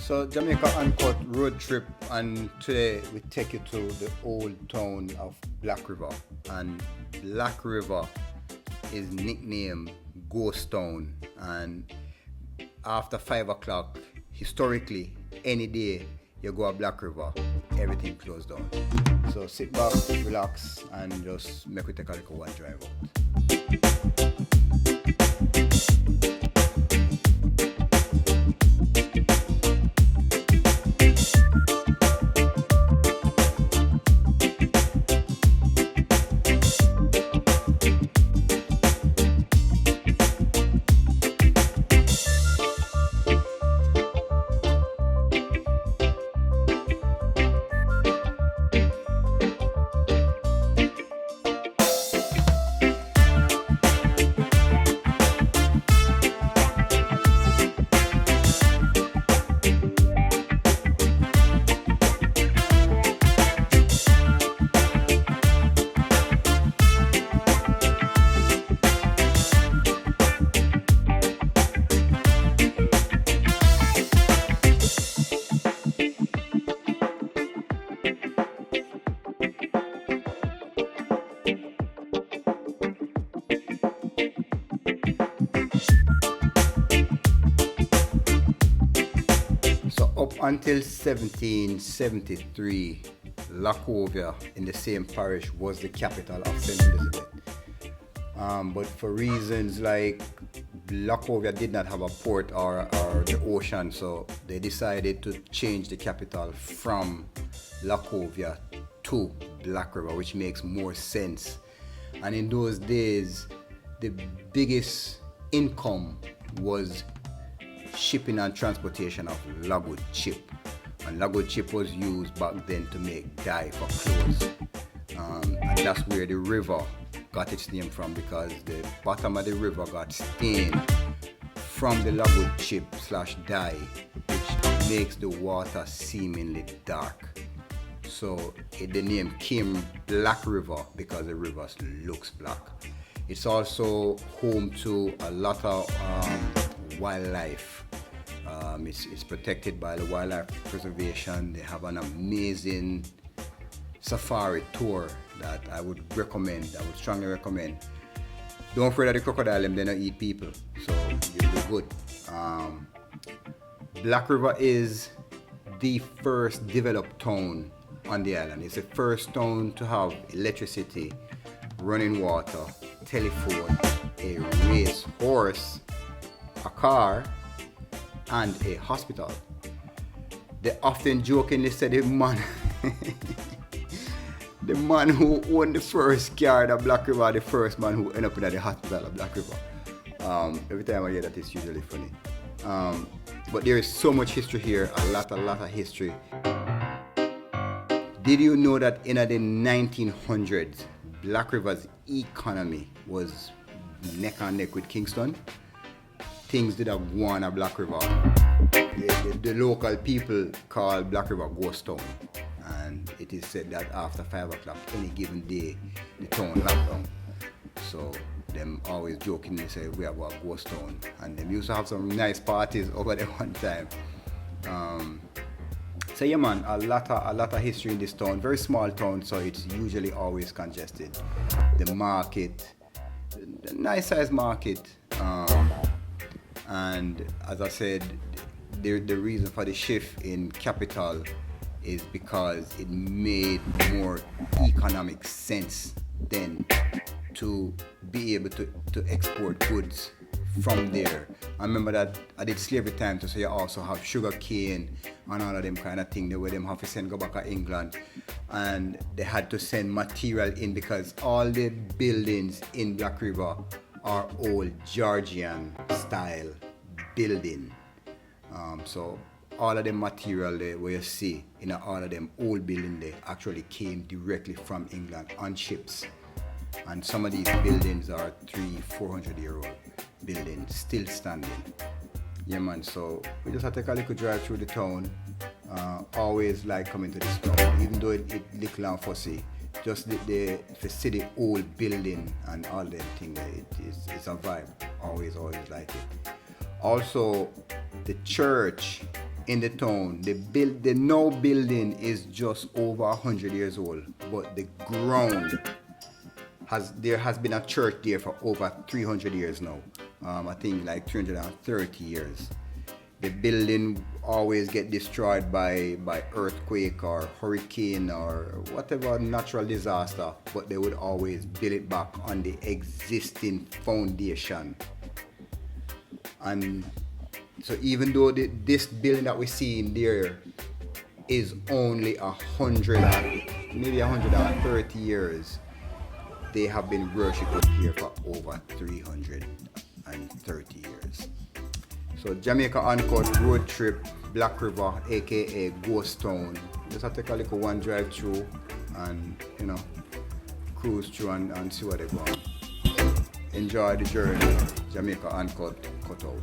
So Jamaica Uncut road trip, and today we take you to the old town of Black River. And Black River is nicknamed Ghost Town, and after 5 o'clock, historically, any day you go to Black River, everything closed down. So sit back, relax, and just make we take a little one drive out. Up until 1773, Lacovia in the same parish was the capital of St. Elizabeth. But for reasons like Lacovia did not have a port or the ocean, so they decided to change the capital from Lacovia to Black River, which makes more sense. And in those days, the biggest income was shipping and transportation of logwood chip, and logwood chip was used back then to make dye for clothes, and that's where the river got its name from, because the bottom of the river got stained from the logwood chip / dye, which makes the water seemingly dark. So the name came Black River because the river looks black. It's also home to a lot of wildlife. It's protected by the Wildlife Preservation. They have an amazing safari tour that I would strongly recommend. Don't afraid of the crocodile, they don't eat people, so you'll be good. Black River is the first developed town on the island. It's the first town to have electricity, running water, telephone, a race horse, a car, and a hospital. They often jokingly say the man who owned the first car at Black River, the first man who ended up in the hospital at Black River. Every time I hear that, it's usually funny. But there is so much history here, a lot of history. Did you know that in the 1900s, Black River's economy was neck and neck with Kingston? Things did have gone at Black River. The local people call Black River Ghost Town, and it is said that after 5 o'clock any given day, the town locked down. So them always jokingly say we have a ghost town, and them used to have some nice parties over there one time. So yeah, man, a lot of history in this town. Very small town, so it's usually always congested. The market, the nice size market. And as I said, the reason for the shift in capital is because it made more economic sense then to be able to export goods from there. I remember that I did slavery time, so you also have sugar cane and all of them kind of thing. They were them have to send go back to England, and they had to send material in because all the buildings in Black River are old Georgian style building. So all of the material there where you see in all of them old buildings they actually came directly from England on ships. And some of these buildings are 300-400-year-old buildings still standing. Yeah, man, so we just have to take a little drive through the town. Always like coming to this town, even though it little and fussy. Just the see the old building and all them things, it's a vibe. Always like it. Also, the church in the town. The now building is just over 100 years old, but the ground there has been a church there for over 300 years now. I think like 330 years. The building always get destroyed by earthquake or hurricane or whatever natural disaster, but they would always build it back on the existing foundation. And so even though this building that we see in there is only 130 years, they have been worshipping here for over 330 years. So Jamaica Uncut road trip, Black River, aka Ghost Town. Just have to take a little one drive through and cruise through and see what they want. Enjoy the journey. Jamaica Uncut cut out.